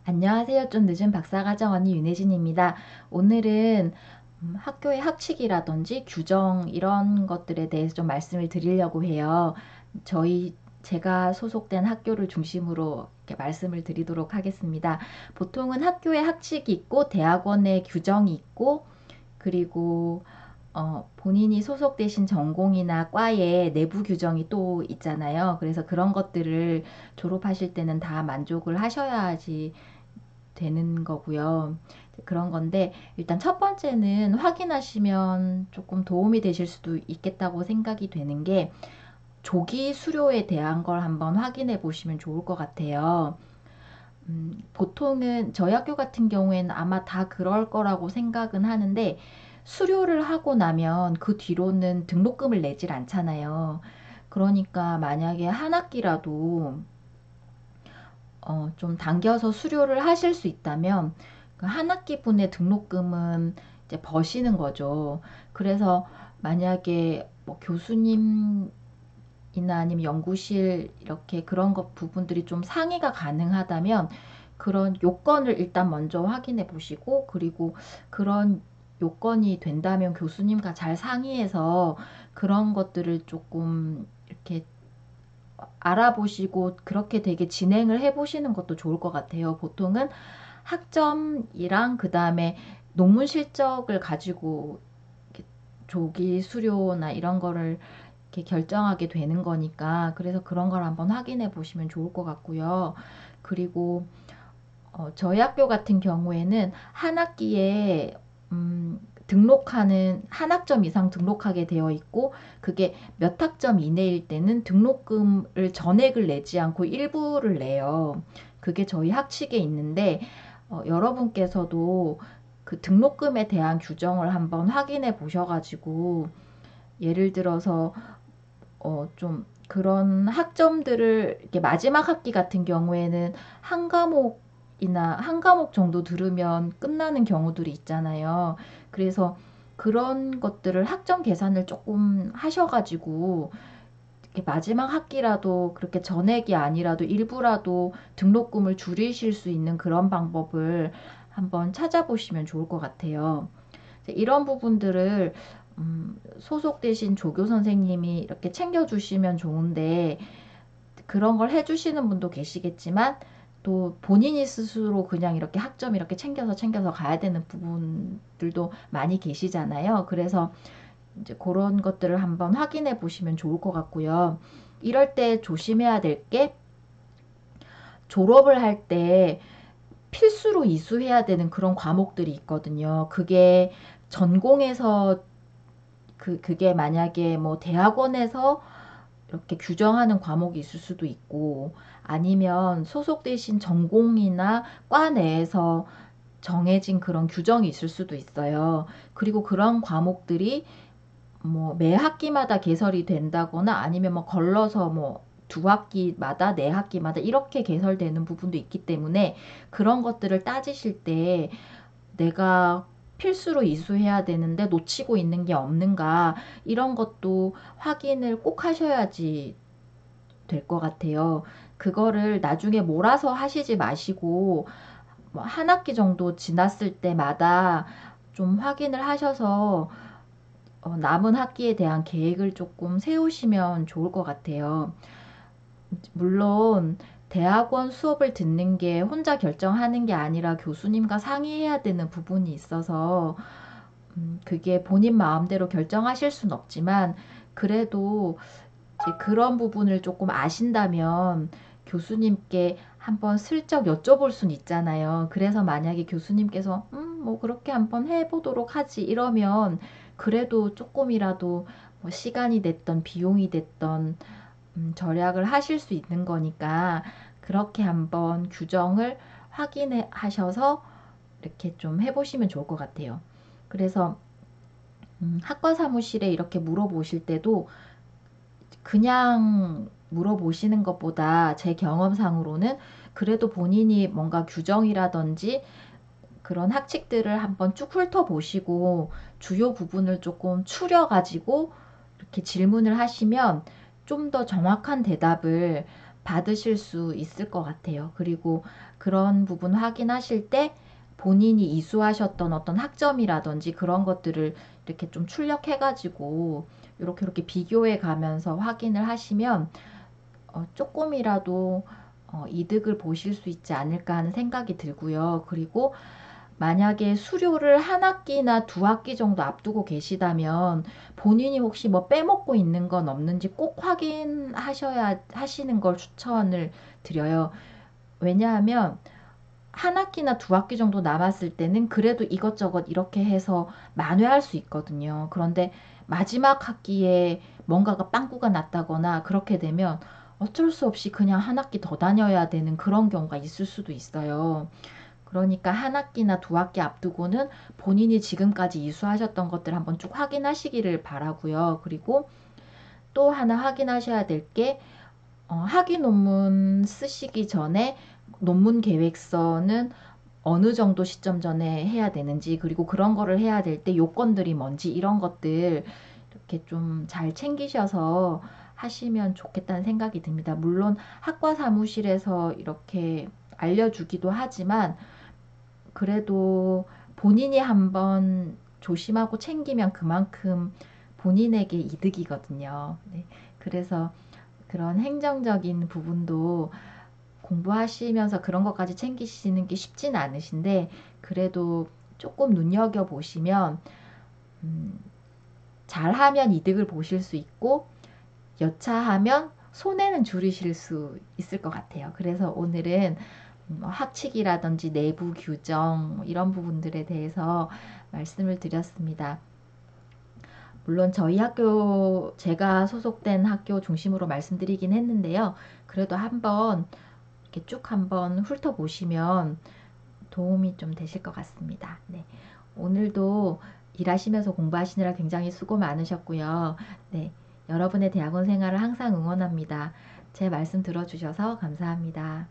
안녕하세요. 좀 늦은 박사과정 언니 윤혜진입니다. 오늘은 학교의 학칙이라든지 규정 이런 것들에 대해서 좀 말씀을 드리려고 해요. 제가 소속된 학교를 중심으로 이렇게 말씀을 드리도록 하겠습니다. 보통은 학교의 학칙이 있고 대학원의 규정이 있고 그리고 본인이 소속되신 전공이나 과의 내부 규정이 또 있잖아요. 그래서 그런 것들을 졸업하실 때는 다 만족을 하셔야지 되는 거고요. 그런 건데 일단 첫 번째는 확인하시면 조금 도움이 되실 수도 있겠다고 생각이 되는 게 조기 수료에 대한 걸 한번 확인해 보시면 좋을 것 같아요. 보통은 저희 학교 같은 경우에는 아마 다 그럴 거라고 생각은 하는데 수료를 하고 나면 그 뒤로는 등록금을 내질 않잖아요. 그러니까 만약에 한 학기라도 좀 당겨서 수료를 하실 수 있다면 그 한 학기분의 등록금은 이제 버시는 거죠. 그래서 만약에 뭐 교수님이나 아니면 연구실 이렇게 그런 것 부분들이 좀 상의가 가능하다면 그런 요건을 일단 먼저 확인해 보시고 그리고 그런 요건이 된다면 교수님과 잘 상의해서 그런 것들을 조금 이렇게 알아보시고 그렇게 되게 진행을 해보시는 것도 좋을 것 같아요. 보통은 학점이랑 그 다음에 논문 실적을 가지고 조기 수료나 이런 거를 이렇게 결정하게 되는 거니까 그래서 그런 걸 한번 확인해 보시면 좋을 것 같고요. 그리고 저희 학교 같은 경우에는 한 학기에 등록하는 한 학점 이상 등록하게 되어 있고 그게 몇 학점 이내일 때는 등록금을 전액을 내지 않고 일부를 내요. 그게 저희 학칙에 있는데 여러분께서도 그 등록금에 대한 규정을 한번 확인해 보셔가지고 예를 들어서 좀 그런 학점들을 이렇게 마지막 학기 같은 경우에는 한 과목이나 한 과목 정도 들으면 끝나는 경우들이 있잖아요. 그래서 그런 것들을 학점 계산을 조금 하셔가지고 이렇게 마지막 학기라도 그렇게 전액이 아니라도 일부라도 등록금을 줄이실 수 있는 그런 방법을 한번 찾아보시면 좋을 것 같아요. 이런 부분들을 소속되신 조교 선생님이 이렇게 챙겨주시면 좋은데 그런 걸 해주시는 분도 계시겠지만 또 본인이 스스로 그냥 이렇게 학점 이렇게 챙겨서 가야 되는 부분들도 많이 계시잖아요. 그래서 이제 그런 것들을 한번 확인해 보시면 좋을 것 같고요. 이럴 때 조심해야 될 게 졸업을 할 때 필수로 이수해야 되는 그런 과목들이 있거든요. 그게 전공에서 그게 만약에 뭐 대학원에서 이렇게 규정하는 과목이 있을 수도 있고 아니면 소속되신 전공이나 과 내에서 정해진 그런 규정이 있을 수도 있어요. 그리고 그런 과목들이 뭐 매 학기마다 개설이 된다거나 아니면 뭐 걸러서 뭐 두 학기마다 네 학기마다 이렇게 개설되는 부분도 있기 때문에 그런 것들을 따지실 때 내가 필수로 이수해야 되는데 놓치고 있는 게 없는가 이런 것도 확인을 꼭 하셔야지 될 것 같아요. 그거를 나중에 몰아서 하시지 마시고 뭐한 학기 정도 지났을 때마다 좀 확인을 하셔서 남은 학기에 대한 계획을 조금 세우시면 좋을 것 같아요. 물론 대학원 수업을 듣는 게 혼자 결정하는 게 아니라 교수님과 상의해야 되는 부분이 있어서 그게 본인 마음대로 결정하실 순 없지만 그래도 이제 그런 부분을 조금 아신다면 교수님께 한번 슬쩍 여쭤볼 순 있잖아요. 그래서 만약에 교수님께서 뭐 그렇게 한번 해보도록 하지 이러면 그래도 조금이라도 뭐 시간이 됐던 비용이 됐던 절약을 하실 수 있는 거니까 그렇게 한번 규정을 확인해 하셔서 이렇게 좀 해보시면 좋을 것 같아요. 그래서 학과 사무실에 이렇게 물어보실 때도 그냥 물어보시는 것보다 제 경험상으로는 그래도 본인이 뭔가 규정이라든지 그런 학칙들을 한번 쭉 훑어보시고 주요 부분을 조금 추려가지고 이렇게 질문을 하시면 좀 더 정확한 대답을 받으실 수 있을 것 같아요. 그리고 그런 부분 확인하실 때 본인이 이수하셨던 어떤 학점이라든지 그런 것들을 이렇게 좀 출력해가지고 이렇게 비교해 가면서 확인을 하시면 조금이라도 이득을 보실 수 있지 않을까 하는 생각이 들고요. 그리고 만약에 수료를 한 학기나 두 학기 정도 앞두고 계시다면 본인이 혹시 뭐 빼먹고 있는 건 없는지 꼭 확인하셔야 하시는 걸 추천을 드려요. 왜냐하면 한 학기나 두 학기 정도 남았을 때는 그래도 이것저것 이렇게 해서 만회할 수 있거든요. 그런데 마지막 학기에 뭔가가 빵꾸가 났다거나 그렇게 되면 어쩔 수 없이 그냥 한 학기 더 다녀야 되는 그런 경우가 있을 수도 있어요. 그러니까 한 학기나 두 학기 앞두고는 본인이 지금까지 이수하셨던 것들 한번 쭉 확인하시기를 바라고요. 그리고 또 하나 확인하셔야 될 게 학위 논문 쓰시기 전에 논문 계획서는 어느 정도 시점 전에 해야 되는지, 그리고 그런 거를 해야 될 때 요건들이 뭔지, 이런 것들 이렇게 좀 잘 챙기셔서 하시면 좋겠다는 생각이 듭니다. 물론 학과 사무실에서 이렇게 알려주기도 하지만 그래도 본인이 한번 조심하고 챙기면 그만큼 본인에게 이득이거든요. 네. 그래서 그런 행정적인 부분도 공부하시면서 그런 것까지 챙기시는 게 쉽진 않으신데, 그래도 조금 눈여겨보시면 잘하면 이득을 보실 수 있고 여차하면 손해는 줄이실 수 있을 것 같아요. 그래서 오늘은 학칙이라든지 내부 규정 이런 부분들에 대해서 말씀을 드렸습니다. 물론 저희 학교, 제가 소속된 학교 중심으로 말씀드리긴 했는데요. 그래도 한번 이렇게 쭉 한번 훑어보시면 도움이 좀 되실 것 같습니다. 네. 오늘도 일하시면서 공부하시느라 굉장히 수고 많으셨고요. 네. 여러분의 대학원 생활을 항상 응원합니다. 제 말씀 들어주셔서 감사합니다.